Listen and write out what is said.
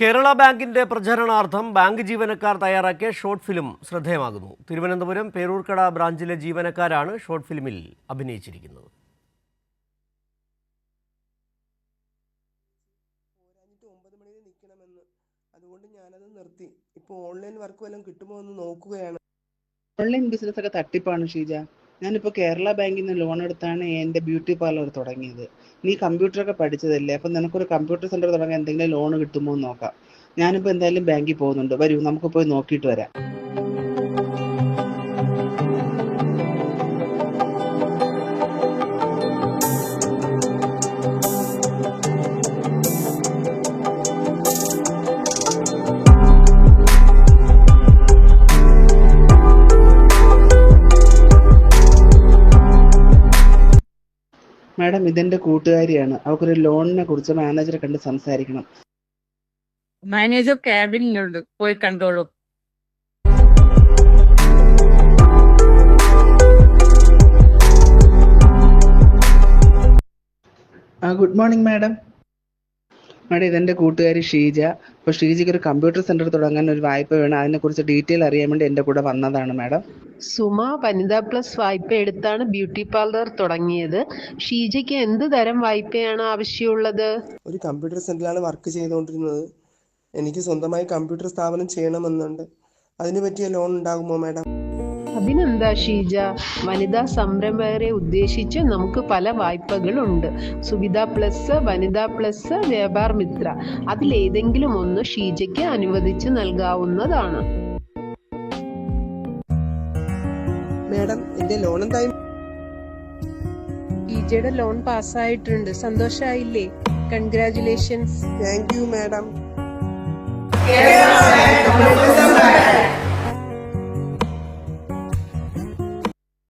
കേരള ബാങ്കിന്റെ പ്രചരണാർത്ഥം ബാങ്ക് ജീവനക്കാർ തയ്യാറാക്കിയ ഷോർട്ട് ഫിലിം ശ്രദ്ധേയമാകുന്നു. തിരുവനന്തപുരം പേരൂർക്കട ബ്രാഞ്ചിലെ ജീവനക്കാരാണ് ഷോർട്ട് ഫിലിമിൽ അഭിനയിച്ചിരിക്കുന്നത്. അതുകൊണ്ട് ഞാനത് നിർത്തി. ഇപ്പോൾ ഓൺലൈൻ വർക്ക് വല്ലതും കിട്ടുമോ എന്ന് നോക്കുകയാണ്. ഓൺലൈൻ ബിസിനസ് ഒക്കെ തട്ടിപ്പാണ് ഷീജ. ഞാനിപ്പോൾ കേരള ബാങ്കിൽ നിന്ന് ലോൺ എടുത്താണ് എൻ്റെ ബ്യൂട്ടി പാർലർ തുടങ്ങിയത്. നീ കമ്പ്യൂട്ടറൊക്കെ പഠിച്ചതല്ലേ, അപ്പം നിനക്കൊരു കമ്പ്യൂട്ടർ സെൻ്റർ തുടങ്ങാൻ എന്തെങ്കിലും ലോൺ കിട്ടുമോ എന്ന് നോക്കാം. ഞാനിപ്പോൾ എന്തായാലും ബാങ്കിൽ പോകുന്നുണ്ട്, വരൂ നമുക്ക് പോയി നോക്കിയിട്ട് വരാം. മാഡം, ഇതെന്റെ കൂട്ടുകാരിയാണ്. അവൾക്കൊരു ലോണിനെ കുറിച്ച് മാനേജറെ കണ്ട് സംസാരിക്കണം. മാനേജർ ക്യാബിനിലുണ്ട്, പോയി കണ്ടോളൂ. Good morning madam. മാഡം, ഇതെന്റെ കൂട്ടുകാരി ഷീജ. അപ്പോൾ ഷീജയ്ക്ക് ഒരു കമ്പ്യൂട്ടർ സെന്റർ തുടങ്ങാൻ ഒരു വായ്പ വേണം. അതിനെക്കുറിച്ച് ഡീറ്റെയിൽ അറിയാൻ വേണ്ടി എൻ്റെ കൂടെ വന്നതാണ് മാഡം. സുമ വനിതാ പ്ലസ് വായ്പ എടുത്താണ് ബ്യൂട്ടി പാർലർ തുടങ്ങിയത്. ഷീജയ്ക്ക് എന്ത് തരം വായ്പയാണ് ആവശ്യമുള്ളത്? ഒരു കമ്പ്യൂട്ടർ സെന്ററിലാണ് വർക്ക് ചെയ്തുകൊണ്ടിരുന്നത്. എനിക്ക് സ്വന്തമായി കമ്പ്യൂട്ടർ സ്ഥാപനം ചെയ്യണമെന്നുണ്ട്. അതിന് പറ്റിയ ലോൺ ഉണ്ടാകുമോ മാഡം? അതിനെന്താ ഷീജ, വനിതാ സംരംഭകരെ ഉദ്ദേശിച്ച് നമുക്ക് പല വായ്പകളുണ്ട്. Suvidha plus, Vanitha plus, Vyapar Mitra. അതിലേതെങ്കിലും ഒന്ന് ഷീജയ്ക്ക് അനുവദിച്ച് നൽകാവുന്നതാണ്. മാഡം, എന്റെ ലോൺ എന്തായി? ഷീജയുടെ ലോൺ പാസ്സായിട്ടുണ്ട്. സന്തോഷായില്ലേ? Congratulations. Thank you madam. Kerala